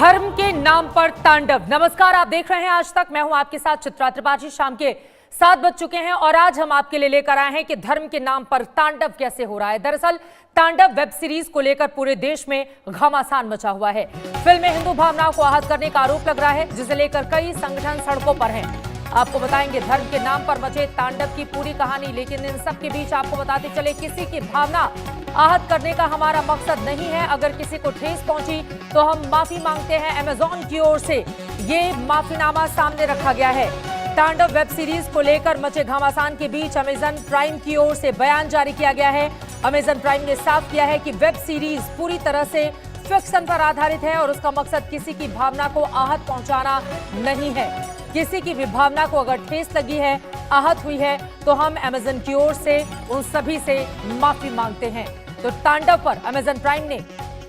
धर्म के नाम पर तांडव। नमस्कार, आप देख रहे हैं आज तक। मैं हूं आपके साथ चित्रा त्रिपाठी। शाम के 7 बज चुके हैं और आज हम आपके लिए लेकर आए हैं कि धर्म के नाम पर तांडव कैसे हो रहा है। दरअसल तांडव वेब सीरीज को लेकर पूरे देश में घमासान मचा हुआ है। फिल्म में हिंदू भावनाओं को आहत करने का आरोप लग रहा है, जिसे लेकर कई संगठन सड़कों पर हैं। आपको बताएंगे धर्म के नाम पर मचे तांडव की पूरी कहानी। लेकिन इन सब के बीच आपको बताते चले, किसी की भावना आहत करने का हमारा मकसद नहीं है। अगर किसी को ठेस पहुंची तो हम माफी मांगते हैं। अमेजॉन की ओर से ये माफीनामा सामने रखा गया है। तांडव वेब सीरीज को लेकर मचे घमासान के बीच अमेजन प्राइम की ओर से बयान जारी किया गया है। अमेजन प्राइम ने साफ किया है कि वेब सीरीज पूरी तरह से फिक्शन पर आधारित है और उसका मकसद किसी की भावना को आहत पहुंचाना नहीं है। किसी की भी भावना को अगर ठेस लगी है, आहत हुई है, तो हम अमेजन की ओर से उन सभी से माफी मांगते हैं। तो तांडव पर अमेजन प्राइम ने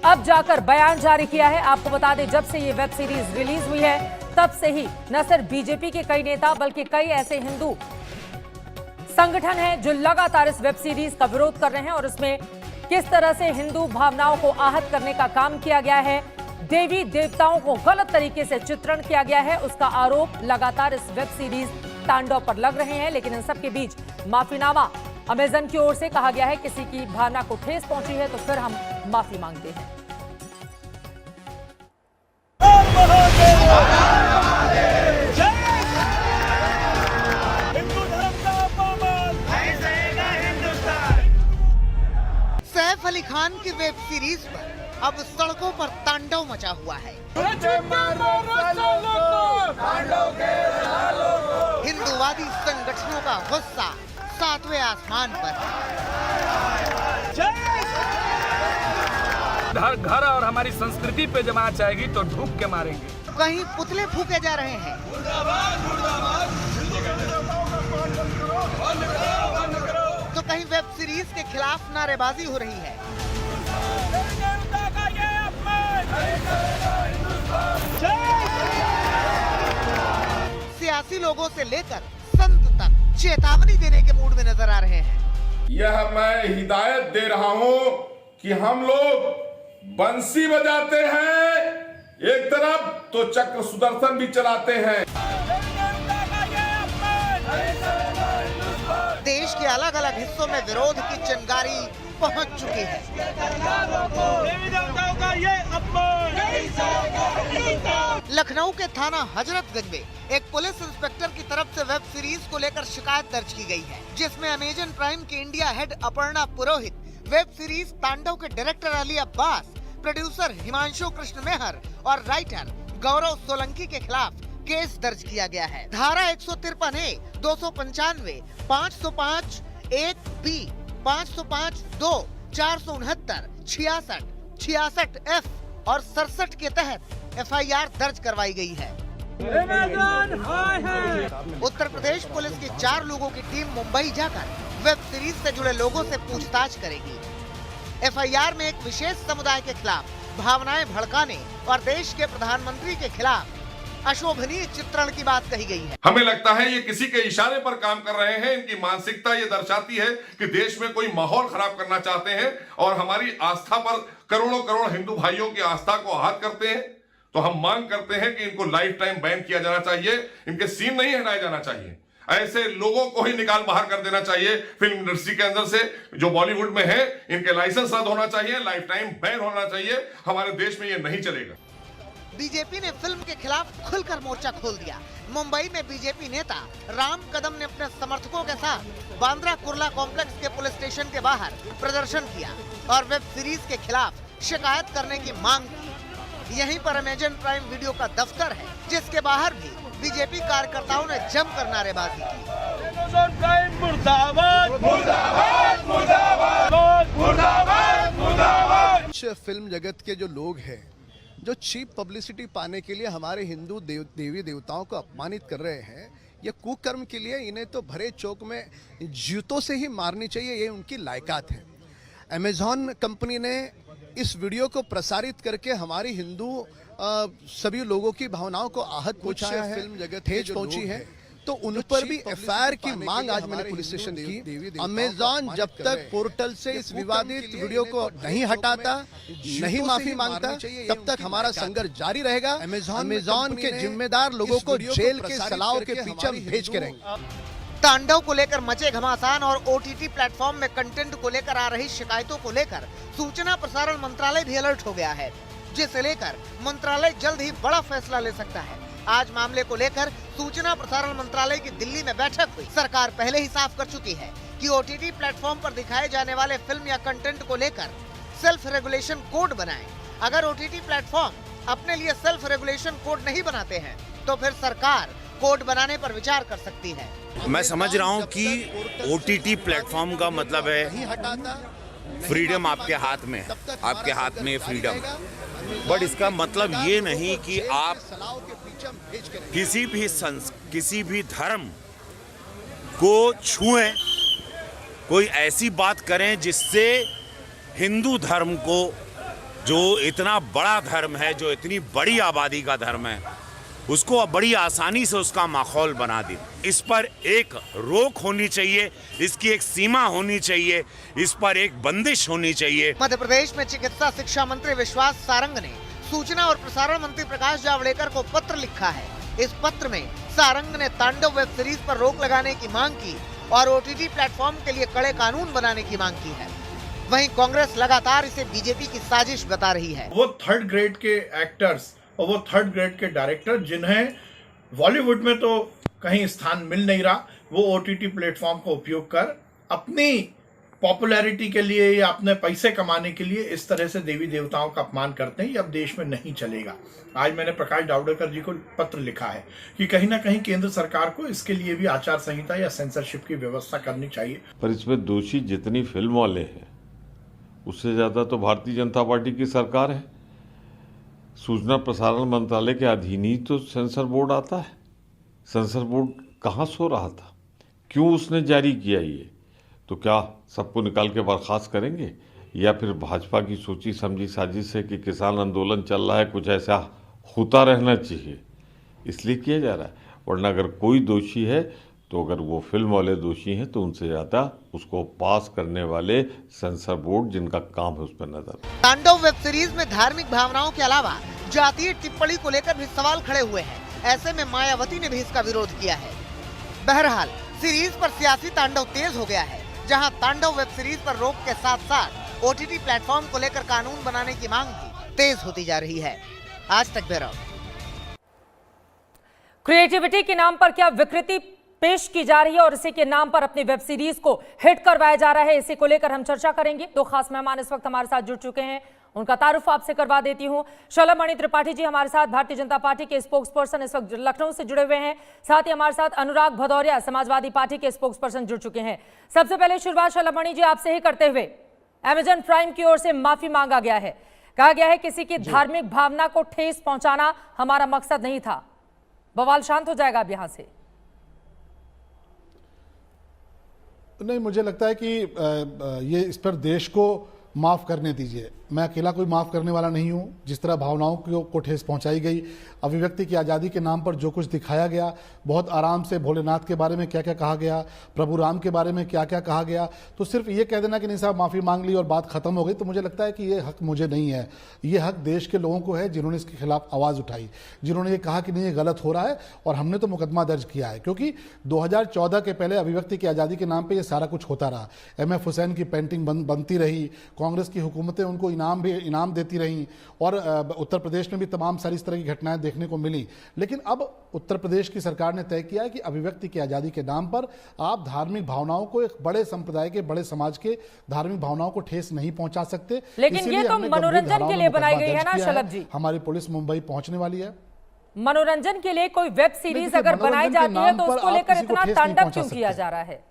अब जाकर बयान जारी किया है। आपको बता दें, जब से ये वेब सीरीज रिलीज हुई है तब से ही न सिर्फ बीजेपी के कई नेता बल्कि कई ऐसे हिंदू संगठन हैं जो लगातार इस वेब सीरीज का विरोध कर रहे हैं और इसमें किस तरह से हिंदू भावनाओं को आहत करने का काम किया गया है, देवी देवताओं को गलत तरीके से चित्रण किया गया है, उसका आरोप लगातार इस वेब सीरीज तांडव पर लग रहे हैं। लेकिन इन सब के बीच माफीनामा अमेजन की ओर से कहा गया है, किसी की भावना को ठेस पहुंची है तो फिर हम माफी मांगते हैं। सैफ अली खान की वेब सीरीज पर अब सड़कों पर तांडव मचा हुआ है। हिंदूवादी संगठनों का गुस्सा 7वें आसमान पर। घर और हमारी संस्कृति पे जमात आएगी तो ढूक के मारेंगे। कहीं पुतले फूके जा रहे हैं, तो कहीं वेब सीरीज के खिलाफ नारेबाजी हो रही है। सियासी लोगों से लेकर संत तक चेतावनी देने के मूड में नजर आ रहे हैं। यह मैं हिदायत दे रहा हूं कि हम लोग बंसी बजाते हैं एक तरफ तो चक्र सुदर्शन भी चलाते हैं। देश के अलग अलग हिस्सों में विरोध की चिंगारी पहुंच चुकी है। लखनऊ के थाना हजरतगंज में एक पुलिस इंस्पेक्टर की तरफ से वेब सीरीज को लेकर शिकायत दर्ज की गई है, जिसमें अमेजन प्राइम की इंडिया हेड अपर्णा पुरोहित, वेब सीरीज तांडव के डायरेक्टर अली अब्बास, प्रोड्यूसर हिमांशु कृष्ण मेहर और राइटर गौरव सोलंकी के खिलाफ केस दर्ज किया गया है। धारा 153A, 295, 505 1B, 505 2, 469, 66, 66F और 67 के तहत FIR दर्ज करवाई गई है। उत्तर प्रदेश पुलिस की 4 लोगों की टीम मुंबई जाकर वेब सीरीज से जुड़े लोगों से पूछताछ करेगी। FIR में एक विशेष समुदाय के खिलाफ भावनाएं भड़काने और देश के प्रधानमंत्री के खिलाफ अशोभनीय चित्रण की बात कही गई है। हमें लगता है ये किसी के इशारे पर काम कर रहे हैं। इनकी मानसिकता ये दर्शाती है कि देश में कोई माहौल खराब करना चाहते हैं और हमारी आस्था पर करोड़ों करोड़ हिंदू भाइयों की आस्था को आहत करते हैं। तो हम मांग करते हैं कि इनको लाइफ टाइम बैन किया जाना चाहिए, इनके सीन नहीं हटाए जाना चाहिए। ऐसे लोगों को ही निकाल बाहर कर देना चाहिए फिल्म इंडस्ट्री के अंदर से, जो बॉलीवुड में है। इनके लाइसेंस रद्द होना चाहिए, लाइफ टाइम बैन होना चाहिए। हमारे देश में ये नहीं चलेगा। बीजेपी ने फिल्म के खिलाफ खुलकर मोर्चा खोल दिया। मुंबई में बीजेपी नेता राम कदम ने अपने समर्थकों के साथ बांद्रा कुर्ला कॉम्प्लेक्स के पुलिस स्टेशन के बाहर प्रदर्शन किया और वेब सीरीज के खिलाफ शिकायत करने की मांग की। यहीं पर अमेजन प्राइम वीडियो का दफ्तर है, जिसके बाहर भी बीजेपी कार्यकर्ताओं ने जमकर नारेबाजी की। फिल्म जगत के जो लोग हैं, जो चीप पब्लिसिटी पाने के लिए हमारे हिंदू देवी देवताओं को अपमानित कर रहे हैं, ये कुकर्म के लिए इन्हें तो भरे चौक में जूतों से ही मारनी चाहिए। ये उनकी लायकात है। अमेजॉन कंपनी ने इस वीडियो को प्रसारित करके हमारी हिंदू सभी लोगों की भावनाओं को आहत पहुंचाया है। फिल्म जगत ठेस पहुंची है, तो उन पर भी एफआईआर की मांग आज मैंने पुलिस स्टेशन की। अमेजॉन जब तक पोर्टल से इस विवादित वीडियो को नहीं हटाता, नहीं माफी मांगता, तब तक हमारा संघर्ष जारी रहेगा। अमेजॉन के जिम्मेदार लोगों को जेल के सलाव के पीछे हम भेज के रहेंगे। तांडव को लेकर मचे घमासान और ओटीटी प्लेटफॉर्म में कंटेंट को लेकर आ रही शिकायतों को लेकर सूचना प्रसारण मंत्रालय भी अलर्ट हो गया है, जिसे लेकर मंत्रालय जल्द ही बड़ा फैसला ले सकता है। आज मामले को लेकर सूचना प्रसारण मंत्रालय की दिल्ली में बैठक हुई। सरकार पहले ही साफ कर चुकी है कि ओटीटी प्लेटफॉर्म पर दिखाए जाने वाले फिल्म या कंटेंट को लेकर सेल्फ रेगुलेशन कोड बनाएं। अगर ओटीटी प्लेटफॉर्म अपने लिए सेल्फ रेगुलेशन कोड नहीं बनाते हैं तो फिर सरकार कोड बनाने पर विचार कर सकती है। मैं समझ रहा हूं कि ओटीटी प्लेटफॉर्म का मतलब है फ्रीडम आपके हाथ में, आपके हाथ में फ्रीडम, बट इसका मतलब ये नहीं कि आप किसी भी धर्म को छुएं, कोई ऐसी बात करें जिससे हिंदू धर्म को, जो इतना बड़ा धर्म है, जो इतनी बड़ी आबादी का धर्म है, उसको अब बड़ी आसानी से उसका माहौल बना दी। इस पर एक रोक होनी चाहिए, इसकी एक सीमा होनी चाहिए, इस पर एक बंदिश होनी चाहिए। मध्य प्रदेश में चिकित्सा शिक्षा मंत्री विश्वास सारंग ने सूचना और प्रसारण मंत्री प्रकाश जावड़ेकर को पत्र लिखा है। इस पत्र में सारंग ने तांडव वेब सीरीज पर रोक लगाने की मांग की और ओटीटी प्लेटफॉर्म के लिए कड़े कानून बनाने की मांग की है। वहीं कांग्रेस लगातार इसे बीजेपी की साजिश बता रही है। वो थर्ड ग्रेड के एक्टर्स और वो थर्ड ग्रेड के डायरेक्टर जिन्हें बॉलीवुड में तो कहीं स्थान मिल नहीं रहा, वो ओटीटी प्लेटफॉर्म का उपयोग कर अपनी पॉपुलैरिटी के लिए या अपने पैसे कमाने के लिए इस तरह से देवी देवताओं का अपमान करते हैं। ये अब देश में नहीं चलेगा। आज मैंने प्रकाश जावड़ेकर जी को पत्र लिखा है कि कहीं ना कहीं केंद्र सरकार को इसके लिए भी आचार संहिता या सेंसरशिप की व्यवस्था करनी चाहिए। पर इसमें दोषी जितनी फिल्म वाले हैं उससे ज्यादा तो भारतीय जनता पार्टी की सरकार है। सूचना प्रसारण मंत्रालय के अधीन ही तो सेंसर बोर्ड आता है। सेंसर बोर्ड कहाँ सो रहा था? क्यों उसने जारी किया ये? तो क्या सबको निकाल के बर्खास्त करेंगे, या फिर भाजपा की सोची समझी साजिश है कि किसान आंदोलन चल रहा है, कुछ ऐसा होता रहना चाहिए, इसलिए किया जा रहा है? वरना अगर कोई दोषी है तो अगर वो फिल्म वाले दोषी हैं तो उनसे ज्यादा उसको पास करने वाले सेंसर बोर्ड जिनका काम है उस पर नजर। तांडव वेब सीरीज में धार्मिक भावनाओं के अलावा जातीय टिप्पणी को लेकर भी सवाल खड़े हुए हैं। ऐसे में मायावती ने भी इसका विरोध किया है। बहरहाल सीरीज पर सियासी तांडव तेज हो गया है, जहां तांडव वेब सीरीज पर रोक के साथ साथ ओटीटी प्लेटफॉर्म को लेकर कानून बनाने की मांग भी तेज होती जा रही है। आज तक ब्यूरो। क्रिएटिविटी के नाम पर क्या विकृति पेश की जा रही है और इसी के नाम पर अपनी वेब सीरीज को हिट करवाया जा रहा है, इसी को लेकर हम चर्चा करेंगे। दो खास मेहमान इस वक्त हमारे साथ जुड़ चुके हैं, उनका तारुफ आपसे करवा देती हूं। शलभमणि त्रिपाठी जी हमारे साथ, भारतीय जनता पार्टी के स्पोक्स पर्सन, इस वक्त लखनऊ से जुड़े हुए हैं। साथ ही हमारे साथ अनुराग भदौरिया, समाजवादी पार्टी के स्पोक्स पर्सन, जुड़ चुके हैं। सबसे पहले शुरुआत शलभमणि जी आपसे ही करते हुए, अमेजन प्राइम की ओर से माफी मांगा गया है, कहा गया है किसी की धार्मिक भावना को ठेस पहुंचाना हमारा मकसद नहीं था। बवाल शांत हो जाएगा अब यहां से? नहीं, मुझे लगता है कि ये इस पर देश को माफ़ करने दीजिए। मैं अकेला कोई माफ़ करने वाला नहीं हूँ। जिस तरह भावनाओं को ठेस पहुंचाई गई, अभिव्यक्ति की आज़ादी के नाम पर जो कुछ दिखाया गया, बहुत आराम से भोलेनाथ के बारे में क्या क्या कहा गया, प्रभु राम के बारे में क्या क्या कहा गया, तो सिर्फ ये कह देना कि नहीं साहब माफ़ी मांग ली और बात खत्म हो गई, तो मुझे लगता है कि ये हक मुझे नहीं है। ये हक देश के लोगों को है जिन्होंने इसके खिलाफ आवाज़ उठाई, जिन्होंने ये कहा कि नहीं ये गलत हो रहा है, और हमने तो मुकदमा दर्ज किया है। क्योंकि 2014 के पहले अभिव्यक्ति की आज़ादी के नाम पर यह सारा कुछ होता रहा। MF हुसैन की पेंटिंग बनती रही, कांग्रेस की हुकूमतें उनको इनाम देती रहीं, और उत्तर प्रदेश में भी तमाम सारी इस तरह की घटनाएं देखने को मिली। लेकिन अब उत्तर प्रदेश की सरकार ने तय किया है कि अभिव्यक्ति की आज़ादी के नाम पर आप धार्मिक भावनाओं को, एक बड़े संप्रदाय के, बड़े समाज के धार्मिक भावनाओं को ठेस नहीं पहुंचा सकते। लेकिन ये तो मनोरंजन के लिए बनाई गई है ना शलभ जी? हमारी पुलिस मुंबई पहुंचने वाली है। मनोरंजन के लिए कोई वेब सीरीज अगर बनाई जाती है तो उसको लेकर इतना तांडव क्यों किया जा रहा है?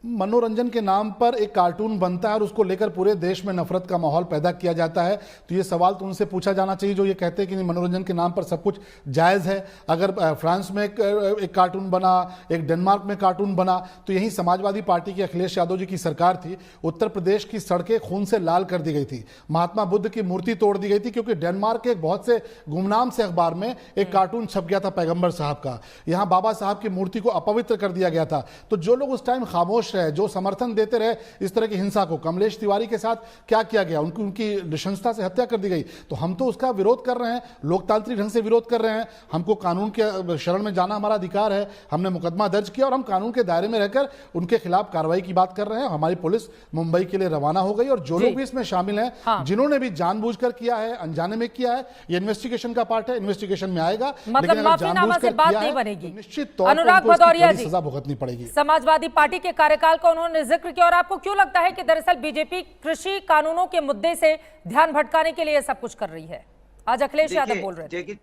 मनोरंजन के नाम पर एक कार्टून बनता है और उसको लेकर पूरे देश में नफरत का माहौल पैदा किया जाता है, तो ये सवाल तो उनसे पूछा जाना चाहिए जो ये कहते हैं कि मनोरंजन के नाम पर सब कुछ जायज़ है। अगर फ्रांस में एक कार्टून बना, एक डेनमार्क में कार्टून बना, तो यही समाजवादी पार्टी की अखिलेश यादव जी की सरकार थी, उत्तर प्रदेश की सड़कें खून से लाल कर दी गई थी, महात्मा बुद्ध की मूर्ति तोड़ दी गई थी, क्योंकि डेनमार्क के बहुत से गुमनाम से अखबार में एक कार्टून छप गया था पैगंबर साहब का। यहाँ बाबा साहब की मूर्ति को अपवित्र कर दिया गया था। तो जो लोग उस टाइम खामोश रहे, जो समर्थन देते रहे इस तरह की हिंसा को, कमलेश तिवारी के साथ क्या किया गया, उनकी नृशंसता से हत्या कर दी गई, तो हम तो उसका विरोध कर रहे हैं, लोकतांत्रिक ढंग से विरोध कर रहे हैं। हमको कानून के शरण में जाना हमारा अधिकार है, हमने मुकदमा दर्ज किया और हम कानून के दायरे में रहकर उनके खिलाफ कार्रवाई की बात कर रहे हैं। हमारी पुलिस मुंबई के लिए रवाना हो गई और जो लोग भी इसमें शामिल हैं, हाँ। जिन्होंने भी जानबूझकर किया है, अनजाने में किया है, ये इन्वेस्टिगेशन का पार्ट है, इन्वेस्टिगेशन में आएगा। मतलब माफीनामा से बात नहीं बनेगी। निश्चित तौर पर अनुराग उनको इसकी भदौरिया कड़ी जी, सजा भुगतनी पड़ेगी। समाजवादी पार्टी के कार्यकाल का उन्होंने जिक्र किया, और आपको क्यों लगता है कि दरअसल बीजेपी कृषि कानूनों के मुद्दे से ध्यान भटकाने के लिए सब कुछ कर रही है? आज अखिलेश यादव बोल रहे थे।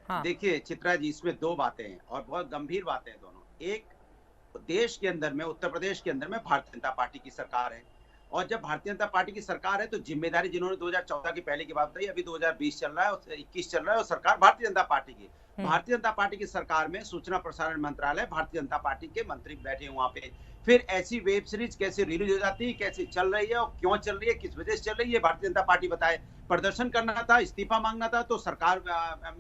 हाँ। देखिए चित्रा जी, इसमें दो बातें हैं और बहुत गंभीर बातें हैं दोनों। एक, देश के अंदर में, उत्तर प्रदेश के अंदर में भारतीय जनता पार्टी की सरकार है, और जब भारतीय जनता पार्टी की सरकार है तो जिम्मेदारी, जिन्होंने 2014 की पहले की बात बताई, अभी 2020 चल रहा है, 21 चल रहा है, और सरकार भारतीय जनता पार्टी की। भारतीय जनता पार्टी की सरकार में सूचना प्रसारण मंत्रालय, भारतीय जनता पार्टी के मंत्री बैठे वहां पे। फिर ऐसी वेब सीरीज कैसे रिलीज हो जाती है, कैसे चल रही है और क्यों चल रही है, किस वजह से चल रही है, भारतीय जनता पार्टी बताए। प्रदर्शन करना था, इस्तीफा मांगना था, तो सरकार,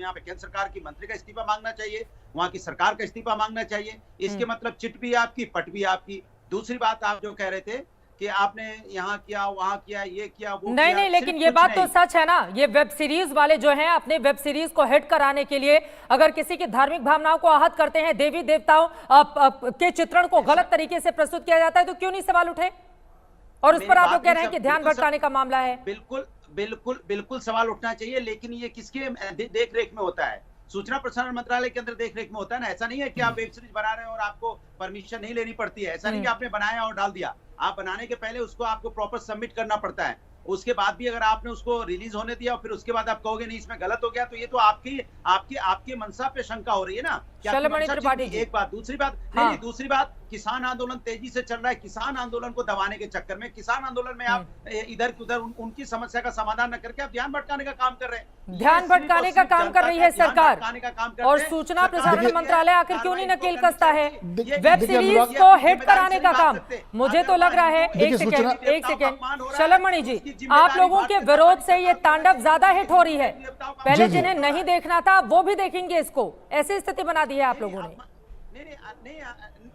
यहाँ पे केंद्र सरकार की मंत्री का इस्तीफा मांगना चाहिए, वहां की सरकार का इस्तीफा मांगना चाहिए। इसके मतलब चिट भी आपकी, पट भी आपकी। दूसरी बात, आप जो कह रहे थे कि आपने यहाँ किया, वहां किया, ये किया, वो नहीं किया, नहीं, लेकिन ये बात तो सच है ना, ये वेब सीरीज वाले जो हैं अपने वेब सीरीज को हिट कराने के लिए अगर किसी की धार्मिक भावनाओं को आहत करते हैं, देवी देवताओं के चित्रण को गलत तरीके से प्रस्तुत किया जाता है, तो क्यों नहीं सवाल उठे? और उस पर आप लोग कह रहे हैं कि ध्यान भटकाने का मामला है। बिल्कुल बिल्कुल बिल्कुल सवाल उठना चाहिए, लेकिन ये किसके देख रेख में होता है? सूचना प्रसारण मंत्रालय के अंदर देख रेख में होता है ना। ऐसा नहीं है कि आप वेब सीरीज बना रहे हैं और आपको परमिशन नहीं लेनी पड़ती है। ऐसा नहीं कि आपने बनाया और डाल दिया। आप बनाने के पहले उसको आपको प्रॉपर सबमिट करना पड़ता है। उसके बाद भी अगर आपने उसको रिलीज होने दिया और फिर उसके बाद आप कहोगे नहीं इसमें गलत हो गया, तो ये तो आपकी मनसा पे शंका हो रही है ना। एक बात। दूसरी बात, हाँ। नहीं, दूसरी बात, किसान आंदोलन तेजी से चल रहा है। किसान आंदोलन को दबाने के चक्कर में, किसान आंदोलन में आप इधर उधर उनकी समस्या का समाधान न करके आप ध्यान भटकाने का काम कर रहे हैं। ध्यान भटकाने का काम कर रही है सरकार, और सूचना प्रसारण मंत्रालय आखिर क्यों नहीं नकेल कसता है वेब सीरीज को हिट कराने का काम? मुझे तो लग रहा है, एक सेकेंड शलमणि जी, आप लोगों के विरोध से ये तांडव ज्यादा हिट हो रही है। पहले जिन्हें नहीं देखना था वो भी देखेंगे इसको, ऐसी स्थिति बना दी है आप लोगों ने।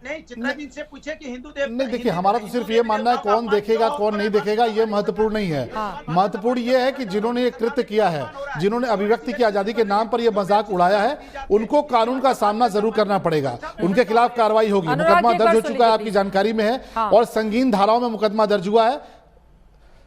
नहीं, चित्रा जी से पूछे कि हिंदू देव नहीं, देखिए हमारा तो सिर्फ ये मानना है कौन देखेगा कौन नहीं देखेगा ये महत्वपूर्ण नहीं है। महत्वपूर्ण ये है कि जिन्होंने ये कृत्य किया है, जिन्होंने अभिव्यक्ति की आजादी के नाम पर ये मजाक उड़ाया है, उनको कानून का सामना जरूर करना पड़ेगा। उनके खिलाफ कार्रवाई होगी। मुकदमा दर्ज हो चुका है, आपकी जानकारी में है, और संगीन धाराओं में मुकदमा दर्ज हुआ है।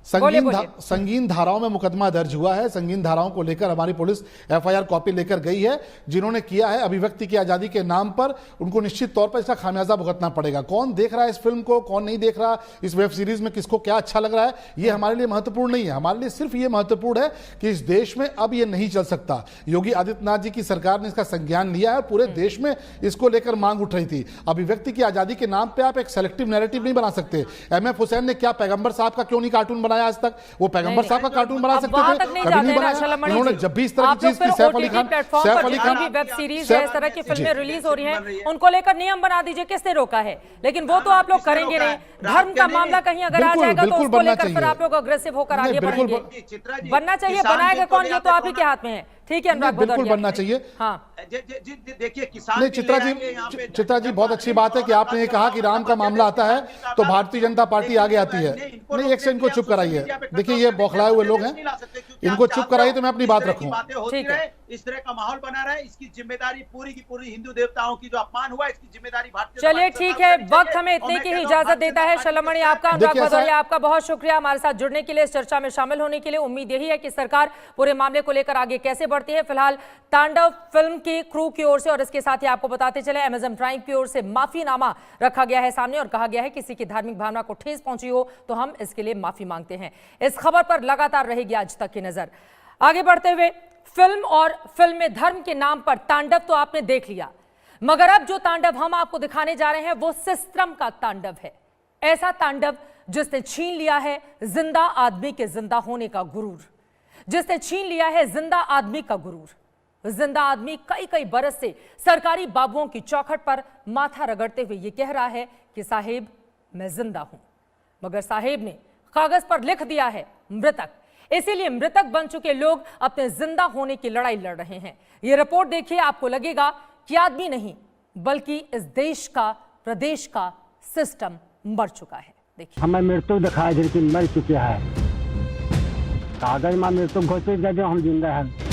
संगीन धाराओं में मुकदमा दर्ज हुआ है। संगीन धाराओं को लेकर हमारी पुलिस एफआईआर कॉपी लेकर गई है। जिन्होंने किया है अभिव्यक्ति की आजादी के नाम पर, उनको निश्चित तौर पर इसका खामियाजा भुगतना पड़ेगा। कौन देख रहा है इस फिल्म को, कौन नहीं देख रहा, इस वेब सीरीज में किसको क्या अच्छा लग रहा है, ये हमारे लिए महत्वपूर्ण नहीं है। हमारे लिए सिर्फ ये महत्वपूर्ण है कि इस देश में अब ये नहीं चल सकता। योगी आदित्यनाथ जी की सरकार ने इसका संज्ञान लिया है, पूरे देश में इसको लेकर मांग उठ रही थी। अभिव्यक्ति की आजादी के नाम पर आप एक सेलेक्टिव नैरेटिव नहीं बना सकते। MF हुसैन ने क्या पैगंबर साहब का क्यों नहीं कार्टून बनाया आज तक? वो पैगंबर साहब का कार्टून बना सकते थे, कभी नहीं बनाया। उन्होंने जब भी इस तरह की चीज की, सैफ अली खान वेब सीरीज है, इस तरह की फिल्में रिलीज हो रही हैं, उनको लेकर नियम बना दीजिए, किसने रोका है? लेकिन वो तो आप लोग करेंगे नहीं। धर्म का मामला कहीं अगर आ जाएगा तो उसको लेकर फिर आप लोग अग्रेसिव होकर आगे बढ़ेंगे। बनना चाहिए, बनाएगा कौन ये तो आप ही के हाथ में है। ठीक है अनुराग भदौरिया, बिल्कुल बनना चाहिए। हाँ देखिए किसान नहीं, चित्रा जी बहुत अच्छी बात है कि आपने ये कहा कि राम का मामला आता है तो भारतीय जनता पार्टी आगे आती है। नहीं, एक से इनको चुप कराइए। देखिए ये बौखलाए हुए लोग हैं, इनको चुप कराइए तो मैं अपनी बात रखूं। ठीक है, इस तरह का माहौल बना रहा है, इसकी जिम्मेदारी पूरी की पूरी हिंदू देवताओं की जो अपमान हुआ, इसकी जिम्मेदारी भारतीय। चलिए ठीक है, वक्त हमें इतने की ही इजाजत देता है। शलमणि आपका, अनुराग भदौरिया आपका बहुत शुक्रिया हमारे साथ जुड़ने के लिए, इस चर्चा में शामिल होने के लिए। उम्मीद यही है कि सरकार पूरे मामले को लेकर आगे कैसे बढ़ती है। फिलहाल तांडव फिल्म की क्रू की ओर से, और इसके साथ ही आपको बताते चले अमेजन प्राइम की ओर से माफीनामा रखा गया है सामने, और कहा गया है किसी की धार्मिक भावना को ठेस पहुंची हो तो हम इसके लिए माफी मांगते हैं। इस खबर पर लगातार रहेगी आज तक की नजर। आगे बढ़ते हुए, फिल्म और फिल्म में धर्म के नाम पर तांडव तो आपने देख लिया, मगर अब जो तांडव हम आपको दिखाने जा रहे हैं वो सिस्टम का तांडव है। ऐसा तांडव जिसने छीन लिया है जिंदा आदमी के जिंदा होने का गुरूर, जिसने छीन लिया है जिंदा आदमी का गुरूर। जिंदा आदमी कई कई बरस से सरकारी बाबुओं की चौखट पर माथा रगड़ते हुए ये कह रहा है कि साहेब मैं जिंदा हूं, मगर साहेब ने कागज पर लिख दिया है मृतक। इसीलिए मृतक बन चुके लोग अपने जिंदा होने की लड़ाई लड़ रहे हैं। ये रिपोर्ट देखिए, आपको लगेगा कि आदमी नहीं बल्कि इस देश का, प्रदेश का सिस्टम मर चुका है। देखिए, हमें मृत्यु दिखाई दे कि मर चुके हैं, कागज में मृत्यु घोषित कर दो हम जिंदा हैं।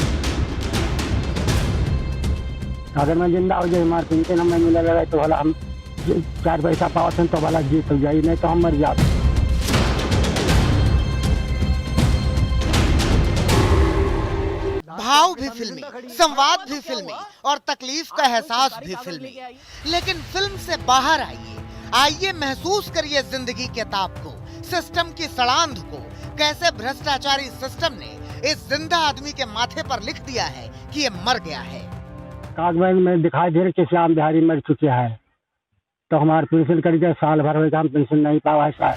अगर मैं जिंदा हो जाए, हमारे पेंशन हमें मिला लगा तो भला हम 4 पैसा पावत तो भला जीत हो जाए, नहीं तो हम मर जाते। भाव भी फिल्मी, संवाद भी फिल्मी और तकलीफ का एहसास भी फिल्मी। लेकिन फिल्म से बाहर आइए महसूस करिए जिंदगी के ताप को, सिस्टम की सड़ांध को। कैसे भ्रष्टाचारी सिस्टम ने इस जिंदा आदमी के माथे पर लिख दिया है कि ये मर गया है। कागज में दिखाई दे रहे कि श्याम बिहारी मर चुके हैं, तो हमारे पेंशन करिए साल भर होगा, हम पेंशन नहीं पावा है।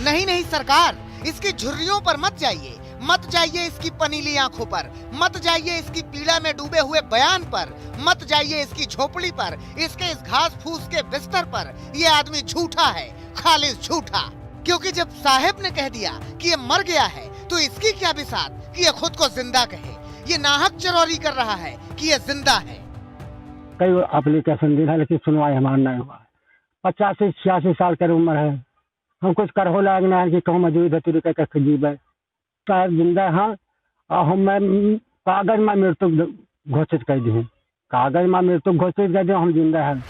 नहीं सरकार, इसकी झुर्रियों पर मत जाइए, मत जाइए इसकी पनीली आंखों पर, मत जाइए इसकी पीड़ा में डूबे हुए बयान पर, मत जाइए इसकी झोपड़ी पर, इसके इस घास फूस के बिस्तर पर। ये आदमी झूठा है, खालिस झूठा। क्योंकि जब साहेब ने कह दिया कि ये मर गया है, तो इसकी क्या बिसात कि ये खुद को जिंदा कहे। ये नाहक चरौरी कर रहा है कि ये जिंदा है। कई एप्लीकेशन दी है लेकिन सुनवाई हमारा नहीं हुआ। 50 से 86 साल की उम्र है, हम कुछ कर हो लगना है कि कहूँ मजदूरी धतूरी करके जीवे। शायद जिंदा हाँ, और हम कागज में मृत्यु घोषित कर दी, कागज में मृत्यु घोषित कर दी, हम जिंदा हैं।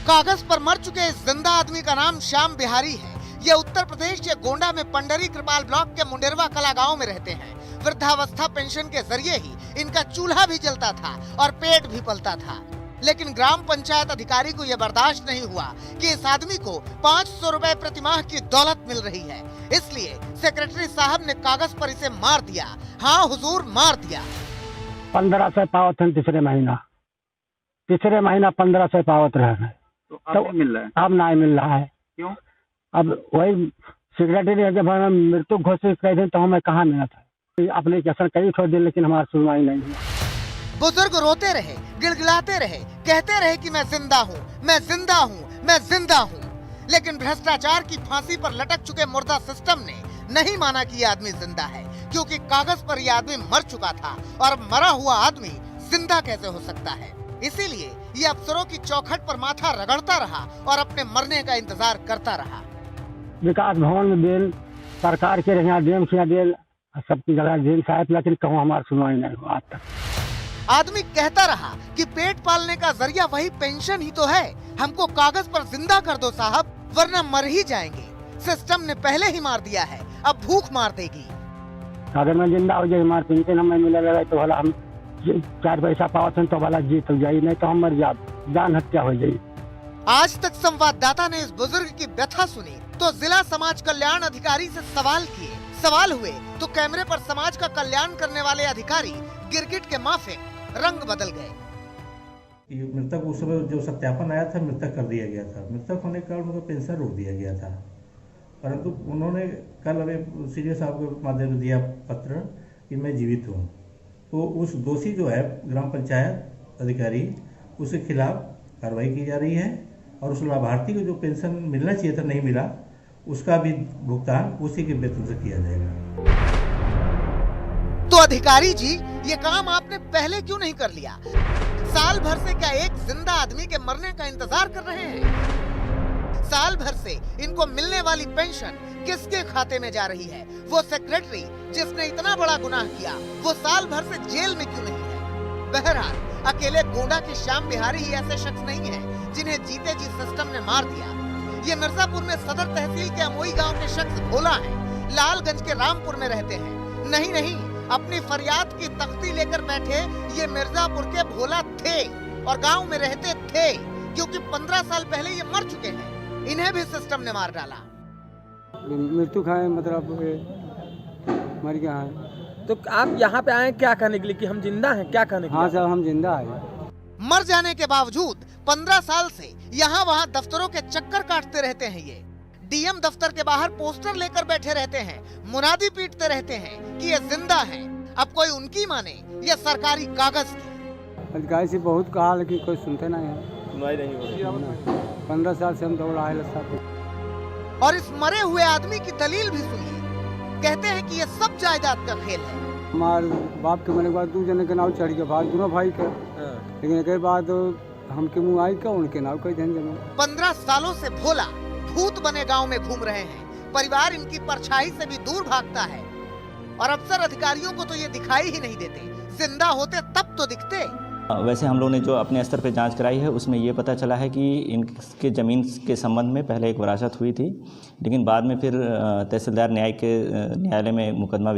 कागज पर मर चुके इस जिंदा आदमी का नाम श्याम बिहारी है। ये उत्तर प्रदेश के गोंडा में पंडरी कृपाल ब्लॉक के मुंडेरवा कला गांव में रहते हैं। वृद्धावस्था पेंशन के जरिए ही इनका चूल्हा भी जलता था और पेट भी पलता था। लेकिन ग्राम पंचायत अधिकारी को यह बर्दाश्त नहीं हुआ कि इस आदमी को 500 रुपए प्रति माह की दौलत मिल रही है, इसलिए सेक्रेटरी साहब ने कागज पर इसे मार दिया। हाँ हुजूर, मार दिया। 1500 पावत है तीसरे महीना 1500 पावत रहे, तो अब मिल रहा है? अब नहीं मिल रहा है। क्यों? अब वही सेक्रेटरी जब हमें मृत्यु घोषित कर दें तो हमें कहाँ मिला था। अपने कैसा कई छोड़ दिए लेकिन हमारी सुनवाई नहीं हुआ। बुजुर्ग रोते रहे, गिड़गिड़ाते रहे, कहते रहे कि मैं जिंदा हूँ, मैं जिंदा हूँ, मैं जिंदा हूँ। लेकिन भ्रष्टाचार की फांसी पर लटक चुके मुर्दा सिस्टम ने नहीं माना कि ये आदमी जिंदा है, क्योंकि कागज पर ये आदमी मर चुका था और मरा हुआ आदमी जिंदा कैसे हो सकता है। इसीलिए ये अफसरों की चौखट पर माथा रगड़ता रहा और अपने मरने का इंतजार करता रहा। विकास भवन में देल, सरकार के यहाँ डीएम से देल, सबकी जगह जेल साहब, लेकिन कहूँ हमारी सुनवाई नहीं हुआ आज तक। आदमी कहता रहा कि पेट पालने का जरिया वही पेंशन ही तो है, हमको कागज पर जिंदा कर दो साहब, वरना मर ही जाएंगे। सिस्टम ने पहले ही मार दिया है, अब भूख मार देगी। अगर मैं जिंदा हो जाए, हमारे पेंशन हमें मिला लगा तो भला हम 4 पैसा पावत तो भला जीत हो जाये, नहीं तो हम मर जाते, जान हत्या हो जाये। आज तक संवाददाता ने इस बुजुर्ग की व्यथा सुनी तो जिला समाज कल्याण अधिकारी से सवाल किए। सवाल हुए तो कैमरे पर समाज का कल्याण करने वाले अधिकारी गिरगिट के माफिक रंग बदल गए। मृतक उस समय जो सत्यापन आया था, मृतक कर दिया गया था। मृतक होने के कारण उनका पेंशन रोक दिया गया था, परंतु उन्होंने कल हमें सीडीओ साहब के माध्यम से दिया पत्र कि मैं जीवित हूँ। तो उस दोषी जो है ग्राम पंचायत अधिकारी, उसके खिलाफ कार्रवाई की जा रही है और उस लाभार्थी को जो पेंशन मिलना चाहिए था नहीं मिला, उसका भी भुगतान उसी के वेतन से किया जाएगा। तो अधिकारी जी, ये काम आपने पहले क्यों नहीं कर लिया? साल भर से क्या एक जिंदा आदमी के मरने का इंतजार कर रहे हैं? साल भर से इनको मिलने वाली पेंशन किसके खाते में जा रही है? वो सेक्रेटरी जिसने इतना बड़ा गुनाह किया, वो साल भर से जेल में क्यों नहीं है? बहरहाल अकेले गोंडा के श्याम बिहारी ही ऐसे शख्स नहीं है जिन्हें जीते जी सिस्टम ने मार दिया। ये मिर्जापुर में सदर तहसील के अमोई गांव के शख्स भोला है, लालगंज के रामपुर में रहते हैं। नहीं, अपनी फरियाद की तख्ती लेकर बैठे ये मिर्जापुर के भोला थे और गांव में रहते थे, क्योंकि 15 साल पहले ये मर चुके हैं। इन्हें भी सिस्टम ने मार डाला। मृत्यु खाए मतलब मर गया है। तो आप यहाँ पे आए क्या कहने के लिए कि हम जिंदा हैं? क्या कहने के लिए? हाँ सर, हम जिंदा हैं। मर जाने के बावजूद 15 साल से यहाँ वहाँ दफ्तरों के चक्कर काटते रहते हैं ये। डीएम दफ्तर के बाहर पोस्टर लेकर बैठे रहते हैं, मुनादी पीटते रहते हैं कि ये जिंदा हैं। अब कोई उनकी माने या सरकारी कागज की। अधिकारी से बहुत कहा लेकिन कोई सुनते नहीं है। सुनवाई नहीं हो रही। 15 साल से हम दौड़ आए साथ। और इस मरे हुए आदमी की दलील भी सुनिए। कहते हैं कि ये सब जायदाद का खेल है। हमारे बाप के मरने के बाद 2 जने के नाव चढ़ गया भाई, दोनों भाई के। लेकिन एक बाद हमके मुँह आई का उनके नाव कई धन जमा। 15 सालों से भोला भूत बने गांव में घूम रहे हैं। परिवार इनकी परछाई से भी दूर भागता है और अफसर अधिकारियों को तो ये दिखाई ही नहीं देते। जिंदा होते तब तो दिखते। वैसे हम लोग ने जो अपने स्तर पर जांच कराई है उसमें ये पता चला है कि इनके ज़मीन के संबंध में पहले एक वरासत हुई थी, लेकिन बाद में फिर तहसीलदार न्यायालय में मुकदमा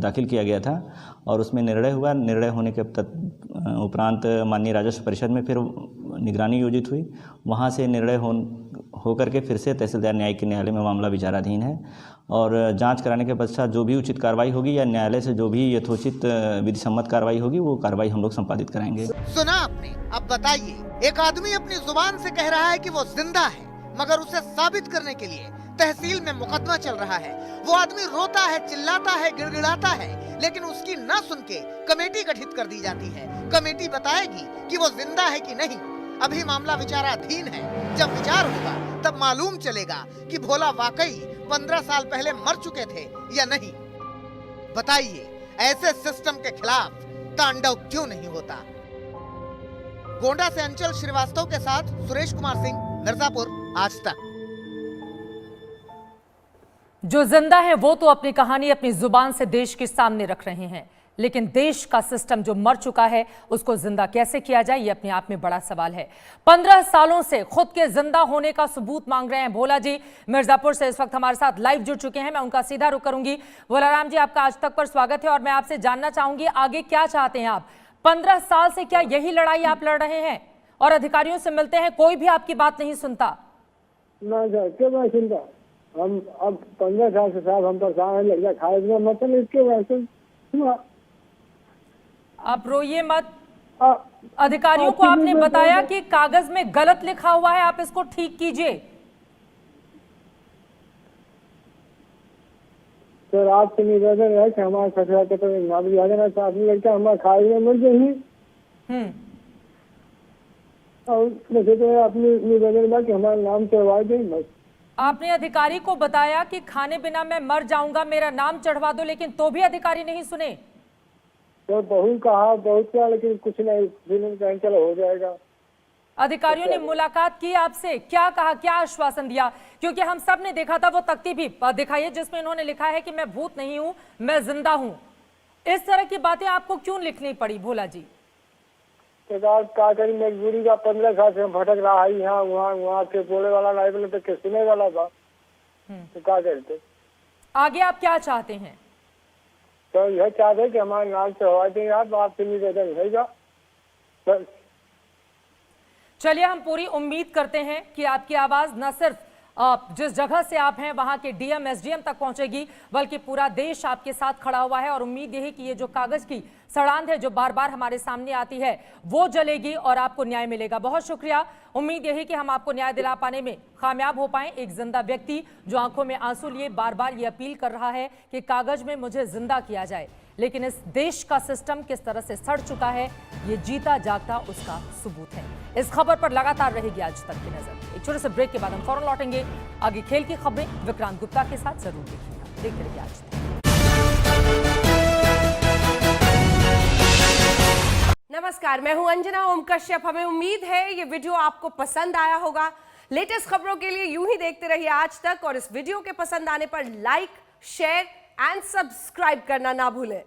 दाखिल किया गया था और उसमें निर्णय हुआ। निर्णय होने के उपरांत माननीय राजस्व परिषद में फिर निगरानी योजित हुई। वहाँ से निर्णय होकर के फिर से तहसीलदार न्यायालय में मामला विचाराधीन है और जांच कराने के पश्चात जो भी उचित कार्रवाई होगी या न्यायालय से जो भी यथोचित विधि सम्मत कार्रवाई होगी वो कार्रवाई हम लोग संपादित कराएंगे। सुना आपने? अब बताइए, एक आदमी अपनी जुबान से कह रहा है कि वो जिंदा है, मगर उसे साबित करने के लिए तहसील में मुकदमा चल रहा है। वो आदमी रोता है, चिल्लाता है, गिड़गिड़ाता है, लेकिन उसकी न सुन के कमेटी गठित कर दी जाती है। कमेटी बताएगी कि वो जिंदा है कि नहीं। अभी मामला विचाराधीन है। जब विचार होगा तब मालूम चलेगा कि भोला वाकई 15 साल पहले मर चुके थे या नहीं। बताइए, ऐसे सिस्टम के खिलाफ तांडव क्यों नहीं होता? गोंडा से अंचल श्रीवास्तव के साथ सुरेश कुमार सिंह, मिर्जापुर, आज तक। जो जिंदा है वो तो अपनी कहानी अपनी जुबान से देश के सामने रख रहे हैं, लेकिन देश का सिस्टम जो मर चुका है उसको जिंदा कैसे किया जाए, ये अपने आप में बड़ा सवाल है। 15 सालों से खुद के जिंदा होने का सबूत मांग रहे हैं भोला जी। मिर्जापुर से इस वक्त हमारे साथ लाइव जुड़ चुके हैं। मैं उनका सीधा रुख करूंगी। भोलाराम जी, आपका आज तक पर स्वागत है और मैं आपसे जानना चाहूंगी आगे क्या चाहते हैं आप? 15 साल से क्या यही लड़ाई आप लड़ रहे हैं और अधिकारियों से मिलते हैं, कोई भी आपकी बात नहीं सुनता? ना सर, क्यों नहीं सुनता? हम अब 15 साल से साहब हम परेशान है, लग गया खाए बिना मतलब इसके वैसे। आप रोइए मत। अधिकारियों को आपने बताया कि कागज में गलत लिखा हुआ है, आप इसको ठीक कीजिए। सर आपसे निवेदन है कि हमारे खतरा के तो नाम लिया जाना चाहते लड़का हमारे खाए में मिल जाए। और मुझे तो अपनी निवेदन है कि हमारा नाम चढ़वा दें बस। आपने अधिकारी को बताया कि खाने बिना मैं मर जाऊंगा, मेरा नाम चढ़वा दो, लेकिन तो भी अधिकारी नहीं सुने। तो बहुत कहा, बहुत किया, लेकिन कुछ नहीं, फिल्म कहीं चलो हो जाएगा। अधिकारियों ने मुलाकात की आपसे, क्या कहा, क्या आश्वासन दिया? क्योंकि हम सब ने देखा था वो तख्ती भी दिखाइए जिसमें इन्होंने लिखा है कि मैं भूत नहीं हूं, मैं जिंदा हूं। इस तरह की बातें आपको क्यों लिखनी पड़ी भोला जी? क्या करी, मजबूरी का 15 साल से भटक रहा है, यहाँ वहाँ के बोले वाला नहीं बोले तो किस सुने वाला था, तो क्या करते? आगे आप क्या चाहते हैं? तो यह चाहते हैं कि हमारे नाम से हवा दें आप, आपसे निवेदन रहेगा बस। चलिए, हम पूरी उम्मीद करते हैं कि आपकी आवाज न सिर्फ जिस जगह से आप हैं वहां के डीएम एसडीएम तक पहुंचेगी, बल्कि पूरा देश आपके साथ खड़ा हुआ है। और उम्मीद यही कि ये जो कागज की सड़ांध है जो बार बार हमारे सामने आती है वो जलेगी और आपको न्याय मिलेगा। बहुत शुक्रिया। उम्मीद यही कि हम आपको न्याय दिला पाने में कामयाब हो पाएं। एक जिंदा व्यक्ति जो आंखों में आंसू लिए बार बार ये अपील कर रहा है कि कागज में मुझे जिंदा किया जाए, लेकिन इस देश का सिस्टम किस तरह से सड़ चुका है ये जीता जागता उसका सबूत है। इस खबर पर लगातार रहेगी आज तक की नजर। एक छोटे से ब्रेक के बाद हम फौरन लौटेंगे। आगे खेल की खबरें विक्रांत गुप्ता के साथ जरूर देखिएगा। देखते रहिए आज तक। नमस्कार, मैं हूं अंजना ओम कश्यप। हमें उम्मीद है ये वीडियो आपको पसंद आया होगा। लेटेस्ट खबरों के लिए यूं ही देखते रहिए आज तक और इस वीडियो के पसंद आने पर लाइक, शेयर एंड सब्सक्राइब करना ना भूलें।